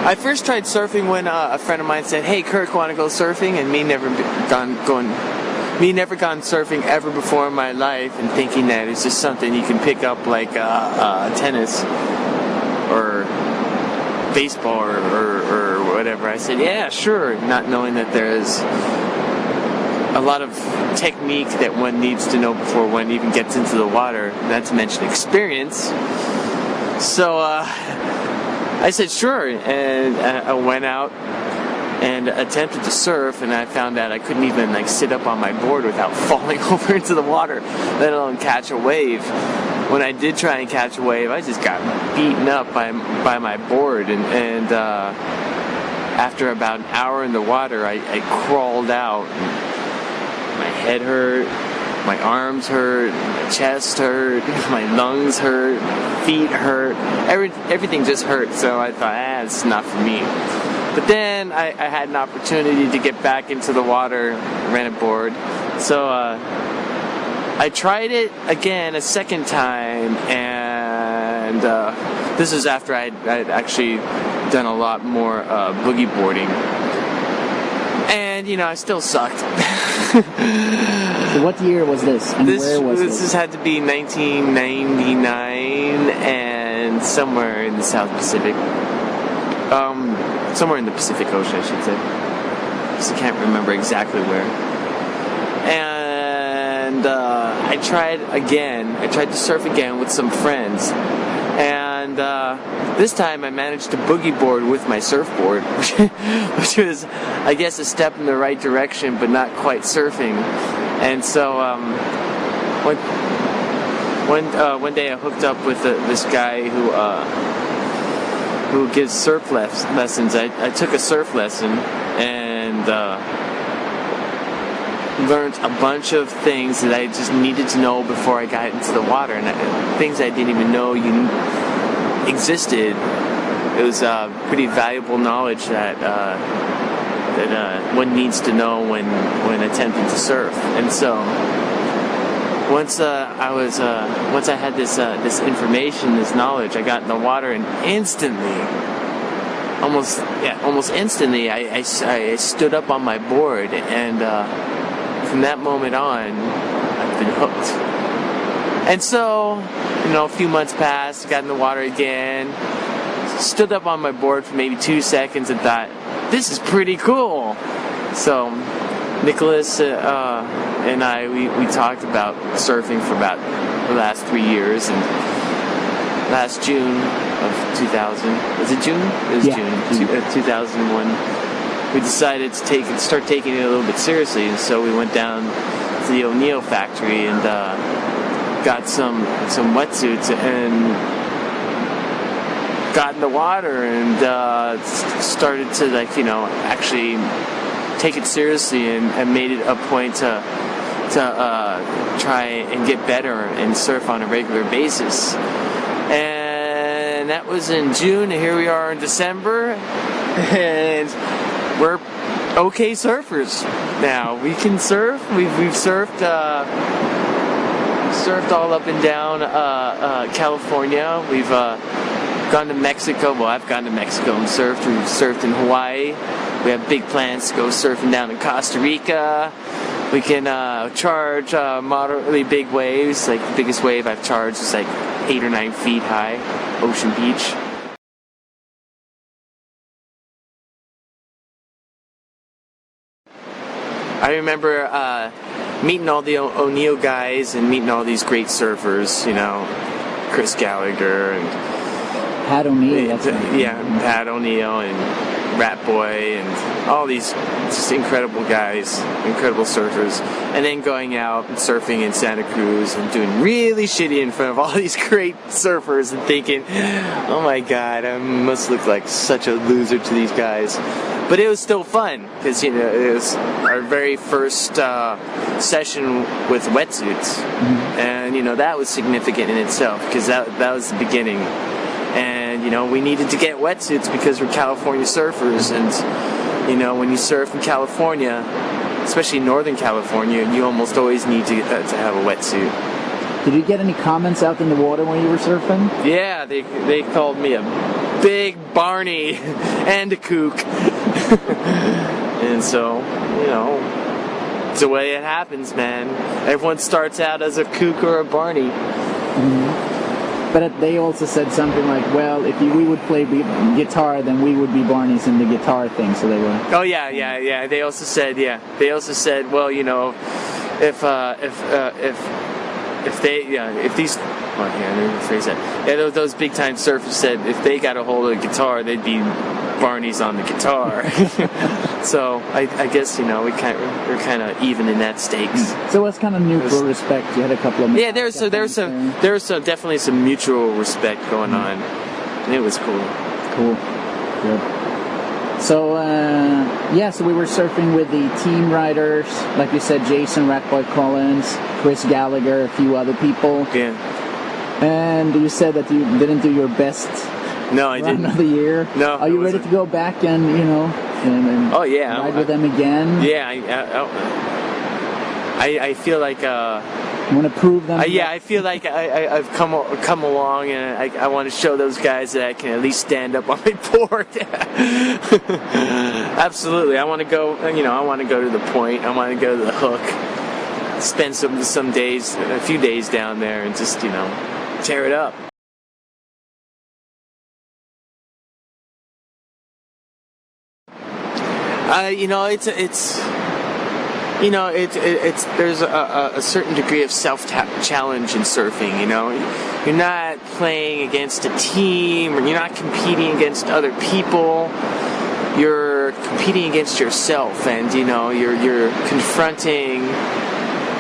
I first tried surfing when a friend of mine said, "Hey, Kirk, want to go surfing?" And me never gone surfing ever before in my life, and thinking that it's just something you can pick up like tennis or baseball or whatever. I said, "Yeah, sure," not knowing that there's a lot of technique that one needs to know before one even gets into the water, not to mention experience. So I said sure, and I went out and attempted to surf, and I found out I couldn't even sit up on my board without falling over into the water, let alone catch a wave. When I did try and catch a wave, I just got beaten up by my board, and after about an hour in the water, I crawled out. My head hurt, my arms hurt, my chest hurt, my lungs hurt, feet hurt, everything just hurt. So I thought, it's not for me. But then I had an opportunity to get back into the water, rent a board. So I tried it again a second time, and this is after I'd actually done a lot more boogie boarding. And, I still sucked. So what year was this? And where was this? This had to be 1999 and somewhere in the South Pacific. Somewhere in the Pacific Ocean, I should say. Just can't remember exactly where. And I tried to surf again with some friends. And this time I managed to boogie board with my surfboard, which was, I guess, a step in the right direction, but not quite surfing. And so one day I hooked up with this guy who gives surf lessons. I took a surf lesson and learned a bunch of things that I just needed to know before I got into the water, and things I didn't even know existed. It was pretty valuable knowledge that one needs to know when attempting to surf. And so once I had this information, this knowledge, I got in the water, and almost instantly, I stood up on my board, and from that moment on, I've been hooked. And so, a few months passed, got in the water again, stood up on my board for maybe 2 seconds and thought, this is pretty cool. So, Nicholas and I, we talked about surfing for about the last 3 years, and last June of 2000, was it June? It was June 2001. We decided to start taking it a little bit seriously, and so we went down to the O'Neill factory and got some wetsuits and got in the water and started to actually take it seriously, and made it a point to try and get better and surf on a regular basis. And that was in June, and here we are in December, and we're okay surfers now. We can surf. We've surfed all up and down California. We've gone to Mexico. Well, I've gone to Mexico and surfed. We've surfed in Hawaii. We have big plans to go surfing down in Costa Rica. We can charge moderately big waves. Like the biggest wave I've charged is 8 or 9 feet high, Ocean Beach. I remember meeting all the O'Neill guys and meeting all these great surfers, Chris Gallagher and Pat O'Neill. Pat O'Neill and Rat Boy and all these just incredible guys, incredible surfers, and then going out and surfing in Santa Cruz and doing really shitty in front of all these great surfers and thinking, oh my god, I must look like such a loser to these guys. But it was still fun, because, it was our very first session with wetsuits. Mm-hmm. And, that was significant in itself, because that was the beginning. And, we needed to get wetsuits because we're California surfers. And, when you surf in California, especially Northern California, you almost always need to have a wetsuit. Did you get any comments out in the water when you were surfing? Yeah, they called me a big Barney and a kook. And so, it's the way it happens, man. Everyone starts out as a kook or a Barney. But they also said something like, well, if we would play guitar, then we would be Barneys in the guitar thing. So they were. Oh yeah. They also said, well, if these. Well, here, let me rephrase that. Yeah, those big time surfers said if they got a hold of a guitar, they'd be Barneys on the guitar. So I guess we're kind of even in that stakes. So what's kind of mutual respect? You had a couple of. Yeah, there's definitely some mutual respect going on. And it was cool. Cool. Good. So so we were surfing with the team riders, like you said, Jason Ratboy Collins, Chris Gallagher, a few other people. Yeah. And you said that you didn't do your best. No, I didn't. Run of the year. No. Are you ready to go back and and oh yeah, ride with them again? Yeah, I feel like. You want to prove them? I feel like I've come along, and I want to show those guys that I can at least stand up on my board. Absolutely, I want to go. I want to go to the point. I want to go to the hook. Spend some days, a few days down there, and just tear it up. There's a certain degree of self-challenge in surfing. You're not playing against a team, or you're not competing against other people. You're competing against yourself, and you're confronting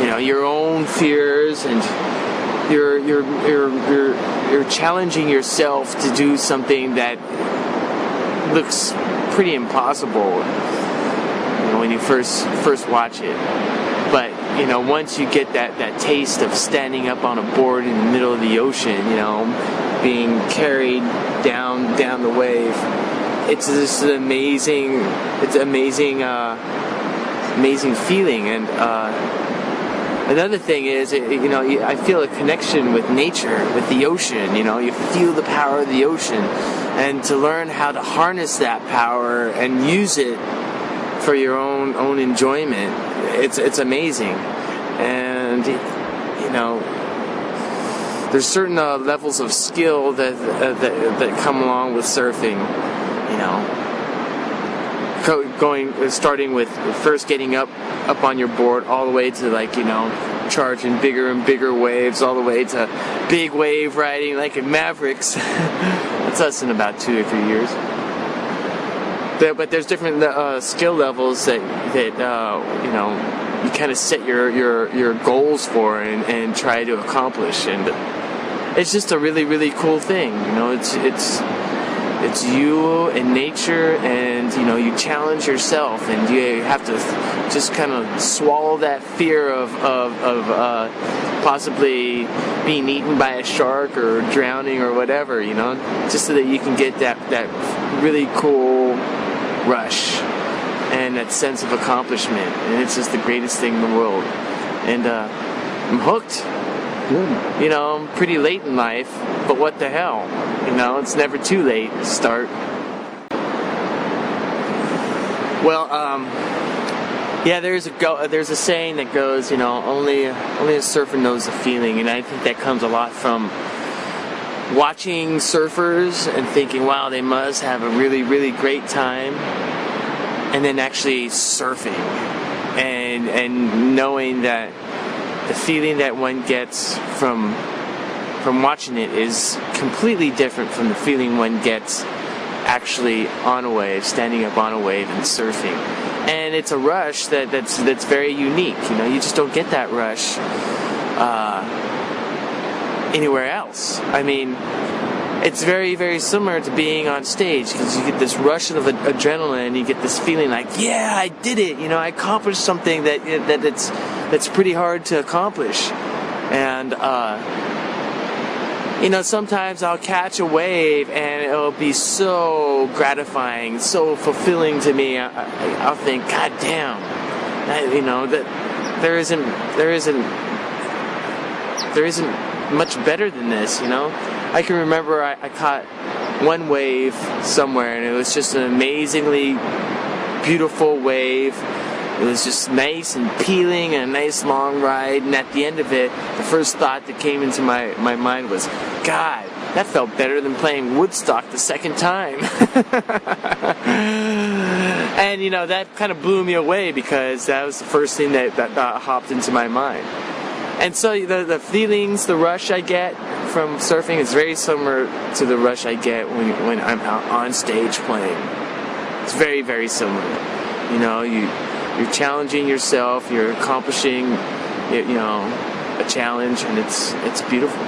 your own fears, and you're challenging yourself to do something that looks pretty impossible when you first watch it. But once you get that taste of standing up on a board in the middle of the ocean, being carried down the wave, it's just an amazing feeling. And another thing is, I feel a connection with nature, with the ocean. You feel the power of the ocean, and to learn how to harness that power and use it for your own enjoyment, it's amazing. And there's certain levels of skill that come along with surfing. Starting with first getting up on your board, all the way to charging bigger and bigger waves, all the way to big wave riding like in Mavericks. That's us in about 2 or 3 years. But there's different skill levels that you kind of set your goals for and try to accomplish, and it's just a really, really cool thing. It's you and nature, and you challenge yourself, and you have to just kind of swallow that fear of possibly being eaten by a shark or drowning or whatever, just so that you can get that really cool rush and that sense of accomplishment. And it's just the greatest thing in the world. And I'm hooked. Good. I'm pretty late in life, but what the hell? It's never too late to start. Well, there's a saying that goes, only a surfer knows the feeling, and I think that comes a lot from watching surfers and thinking, wow, they must have a really, really great time, and then actually surfing and knowing that the feeling that one gets from watching it is completely different from the feeling one gets actually on a wave, standing up on a wave and surfing. And it's a rush that's very unique. You just don't get that rush anywhere else. I mean, it's very, very similar to being on stage, because you get this rush of adrenaline. You get this feeling like, yeah, I did it. I accomplished something that's pretty hard to accomplish. And sometimes I'll catch a wave and it'll be so gratifying, so fulfilling to me. I'll think, God damn, that there isn't much better than this. I can remember I caught one wave somewhere, and it was just an amazingly beautiful wave. It was just nice and peeling and a nice long ride. And at the end of it, the first thought that came into my mind was, God, that felt better than playing Woodstock the second time. And, you know, that kind of blew me away because that was the first thing that hopped into my mind. And so the feelings, the rush I get from surfing is very similar to the rush I get when I'm out on stage playing. It's very, very similar. You know, you're challenging yourself, you're accomplishing, you know, a challenge, and it's beautiful.